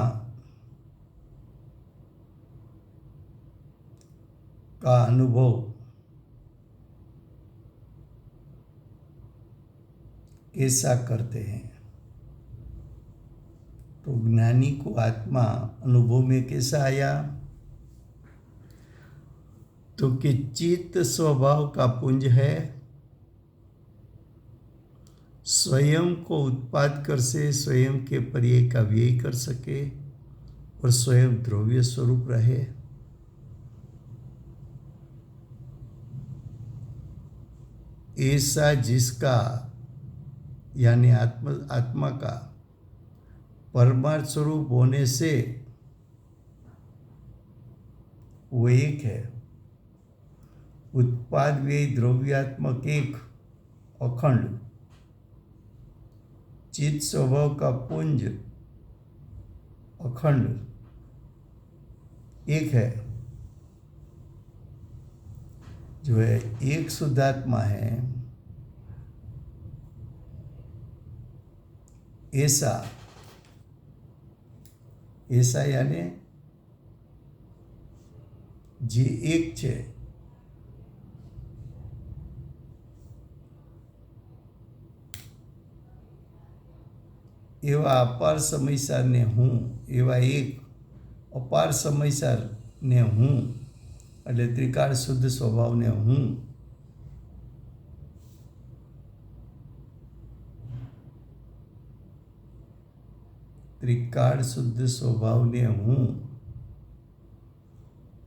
का अनुभव कैसा करते हैं? तो ज्ञानी को आत्मा अनुभव में कैसा आया? तो कि चित्त स्वभाव का पुंज है, स्वयं को उत्पाद कर से स्वयं के पर्याय का व्यय कर सके और स्वयं द्रव्य स्वरूप रहे। ऐसा जिसका यानी आत्मा का परमार्थ स्वरूप होने से वो एक है। उत्पाद व्यय द्रव्यात्मक एक अखंड चित्त स्वभाव का पुंज अखंड एक है, जो है एक शुद्धात्मा है। ऐसा यानी જે એક છે એવા અપાર સમયસારને હું, એવા એક અપાર સમયસારને હું એટલે ત્રિકાળ શુદ્ધ સ્વભાવને હું ત્રિકાળ શુદ્ધ સ્વભાવને હું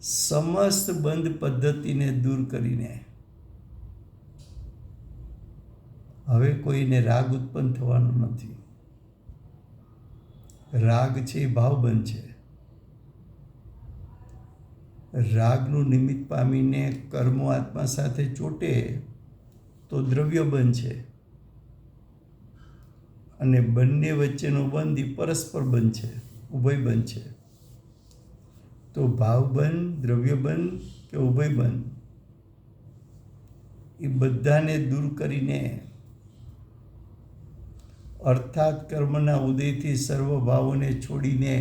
સમસ્ત બંધ પદ્ધતિને દૂર કરીને હવે કોઈને રાગ ઉત્પન્ન થવાનો નથી। રાગ છે એ ભાવબંધ છે। રાગનું નિમિત્ત પામીને કર્મો આત્મા સાથે ચોટે તો દ્રવ્યબંધ છે, અને બંને વચ્ચેનો બંધ એ પરસ્પર બંધ છે, ઉભયબંધ છે। તો ભાવબંધ, દ્રવ્યબંધ કે ઉભયબંધ એ બધાને દૂર કરીને અર્થાત કર્મના ઉદયથી સર્વ ભાવોને છોડીને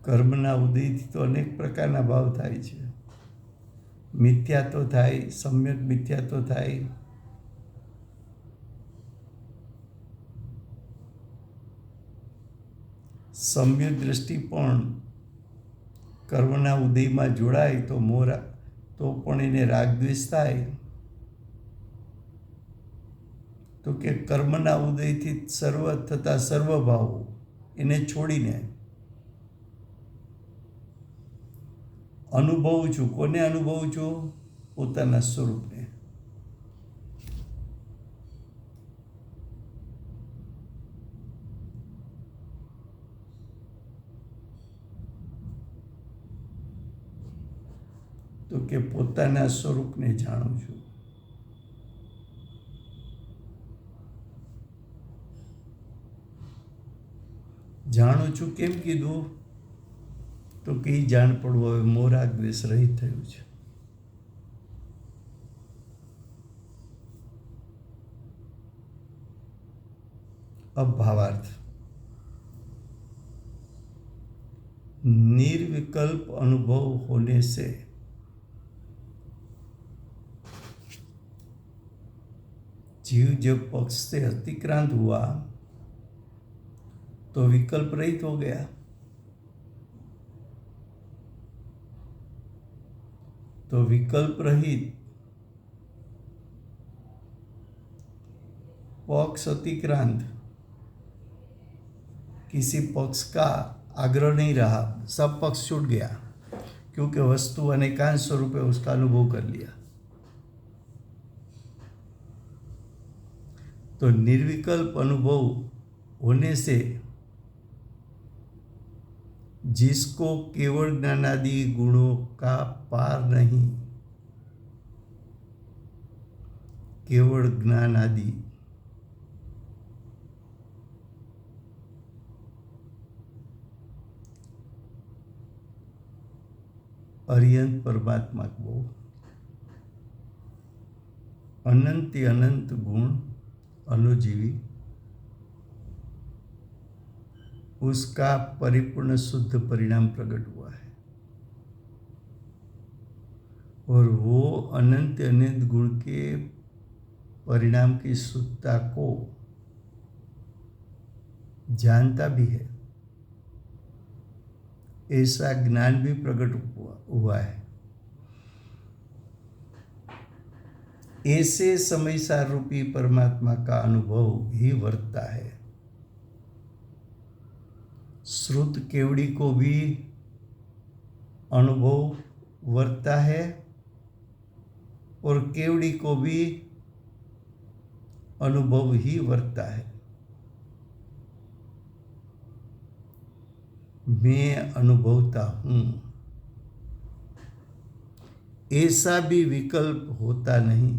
કર્મના ઉદયથી તો અનેક પ્રકારના ભાવ થાય છે। મિથ્યાત્વ થાય, સમ્યક મિથ્યાત્વ થાય, સમ્યક દ્રષ્ટિ પણ કર્મના ઉદયમાં જોડાય તો પણ એને રાગદ્વેષ થાય। તો કે કર્મના ઉદયથી થતા સર્વ ભાવો એને છોડીને અનુભવું છું। કોને અનુભવું છું? પોતાના સ્વરૂપને। તો કે પોતાના સ્વરૂપને જાણું છું। જાણું છું કેમ કીધું? તો કે જાણ પડવું હવે મોરાગ દ્વેષ રહિત થયું છે। अब भावार्थ। निर्विकल्प अनुभव होने से जीव जब पक्ष से अतिक्रांत हुआ तो विकल्प रहित हो गया। तो विकल्प रहित पक्ष अतिक्रांत, किसी पक्ष का आग्रह नहीं रहा, सब पक्ष छूट गया, क्योंकि वस्तु अनेकांश स्वरूप है, उसका अनुभव कर लिया। तो निर्विकल्प अनुभव होने से जिसको केवल ज्ञानादि गुणों का पार नहीं, केवल ज्ञान आदि अर्यंत परमात्मा को अनंत अनंत गुण अनुजीवी उसका परिपूर्ण शुद्ध परिणाम प्रकट हुआ है। और वो अनंत अनंत गुण के परिणाम की शुद्धता को जानता भी है, ऐसा ज्ञान भी प्रकट हुआ है। ऐसे समयसार रूपी परमात्मा का अनुभव ही वर्तता है। श्रुत केवड़ी को भी अनुभव वर्तता है और केवड़ी को भी अनुभव ही वर्तता है। मैं अनुभवता हूं, ऐसा भी विकल्प होता नहीं।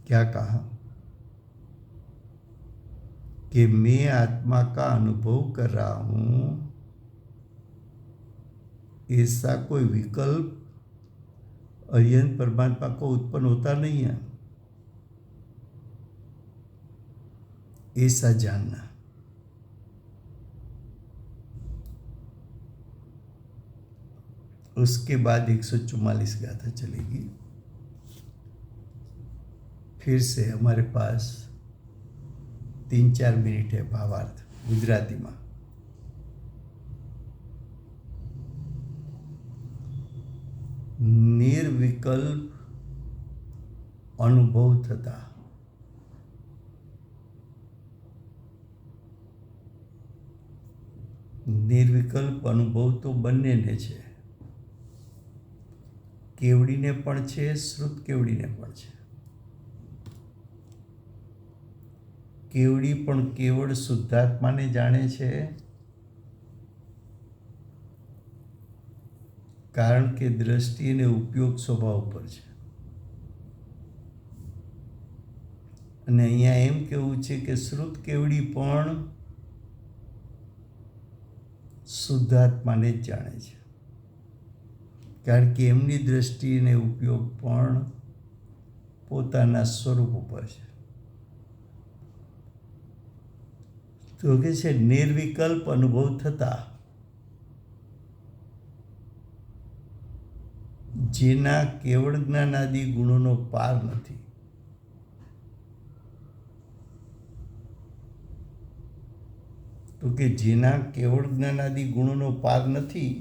क्या कहा कि मैं आत्मा का अनुभव कर रहा हूं, ऐसा कोई विकल्प अरिहंत परमात्मा को उत्पन्न होता नहीं है। ऐसा जानना। उसके बाद 144 गाथा चलेगी। फिर से हमारे पास 3-4 मिनट है भावार्थ गुजराती में। निर्विकल्प अनुभव थता निर्विकल्प अनुभव तो બંનેને છે, કેવડીને પણ છે, શ્રુત કેવડીને પણ છે। કેવડી પણ કેવળ શુદ્ધાત્માને જાણે છે, કારણ કે દ્રષ્ટિ અને ઉપયોગ સ્વભાવ પર છે। અને અહીંયા એમ કહેવું છે કે શ્રુત કેવડી પણ શુદ્ધાત્માને જ જાણે છે, કારણ કે એમની દ્રષ્ટિ અને ઉપયોગ પણ પોતાના સ્વરૂપ ઉપર છે। તો કે છે નિર્વિકલ્પ અનુભવ થતા જેના કેવળ જ્ઞાનાદિ ગુણોનો પાર નથી। તો કે જેના કેવળ જ્ઞાનાદિ ગુણોનો પાર નથી,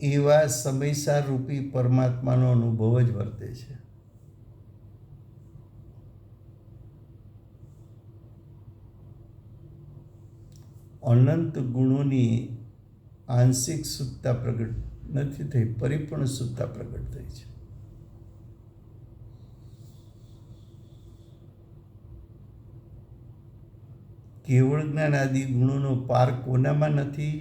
એવા સમયસાર રૂપી પરમાત્માનો અનુભવ જ વર્તે છે। અનંત ગુણોની આંશિક શુદ્ધતા પ્રગટ નથી થઈ, પરિપૂર્ણ શુદ્ધતા પ્રગટ થઈ છે। કેવળ જ્ઞાન આદિ ગુણોનો પાર કોનામાં નથી?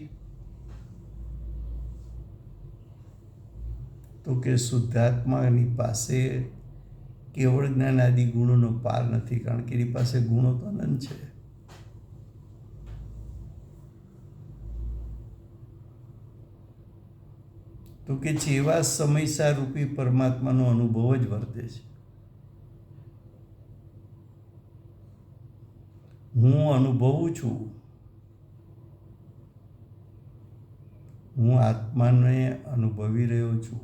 તો કે શુદ્ધાત્માની પાસે કેવળ જ્ઞાન આદિ ગુણોનો પાર નથી, કારણ કે એની પાસે ગુણો તો અનંત છે। તો કે જેવા સમયસાર રૂપી પરમાત્માનો અનુભવ જ વર્તે છે। હું અનુભવું છું, હું આત્માને અનુભવી રહ્યો છું,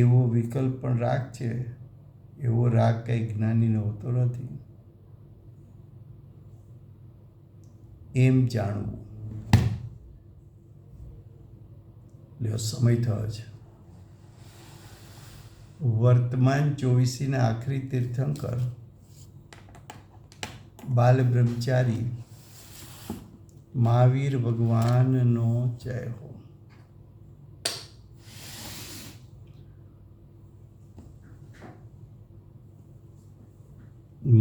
એવો વિકલ્પ પણ રાગ છે। એવો રાગ કંઈ જ્ઞાનીને હોતો નથી, એમ જાણવું। લ્યો, સમય થયો છે। વર્તમાન 24ના આખરી તીર્થંકર બાલ બ્રહ્મચારી મહાવીર ભગવાનનો જય હો।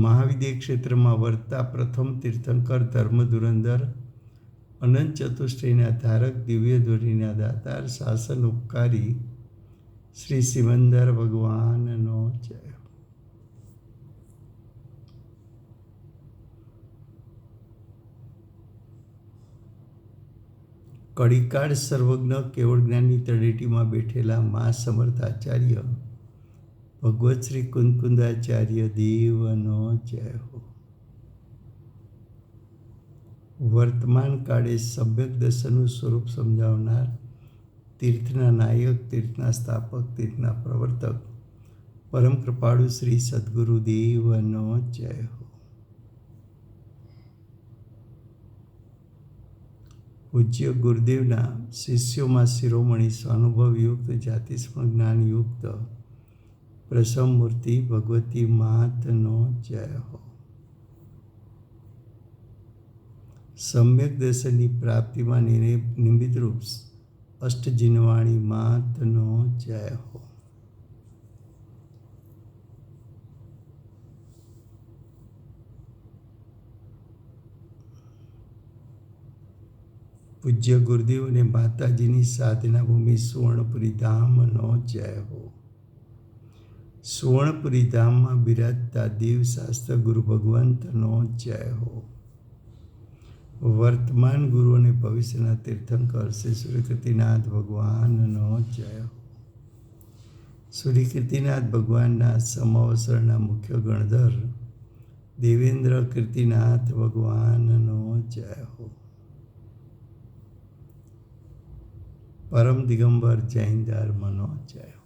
મહાવિદ્ય ક્ષેત્રમાં વર્તતા પ્રથમ તીર્થંકર ધર્મ ધુરંધર અનંત ચતુષ્ટયના ધારક દિવ્ય ધ્વનિના દાતાર શાસન ઉપકારી શ્રી સિમંદર ભગવાનનો જય હો। કડીકાળ સર્વજ્ઞ કેવળ જ્ઞાનની તળેટીમાં બેઠેલા મા સમર્થ આચાર્ય ભગવત શ્રી કુંદકુંદાચાર્ય દેવનો જય હો। વર્તમાન કાળે સમ્યક દર્શનનું સ્વરૂપ સમજાવનાર તીર્થના નાયક, તીર્થના સ્થાપક, તીર્થના પ્રવર્તક પરમ કૃપાળુ શ્રી સદગુરુ દેવનો જય હો। પૂજ્ય ગુરુદેવના શિષ્યોમાં શિરોમણી સ્વાનુભવયુક્ત જાતિસ્મરણ જ્ઞાનયુક્ત પ્રસમ મૂર્તિ ભગવતી માતનો જય હો। સમ્યક દર્શનની પ્રાપ્તિમાં નિમિત્તરૂપ અષ્ટજીનવાણી માતનો જય હો. પૂજ્ય ગુરુદેવ અને માતાજીની સાધના ભૂમિ સુવર્ણપુરી ધામનો જય હો. સુવર્ણપુરી ધામમાં બિરાજતા દેવ શાસ્ત્ર ગુરુ ભગવંતનો જય હો. વર્તમાન ગુરુ અને ભવિષ્યના તીર્થંકર શ્રી સૂર્યકીર્તિનાથ ભગવાનનો જય હો. સૂર્યકીર્તિનાથ ભગવાનના સમવસરના મુખ્ય ગણધર દેવેન્દ્ર કીર્તિનાથ ભગવાનનો જય હો. પરમ દિગંબર જૈન ધર્મનો જય હો.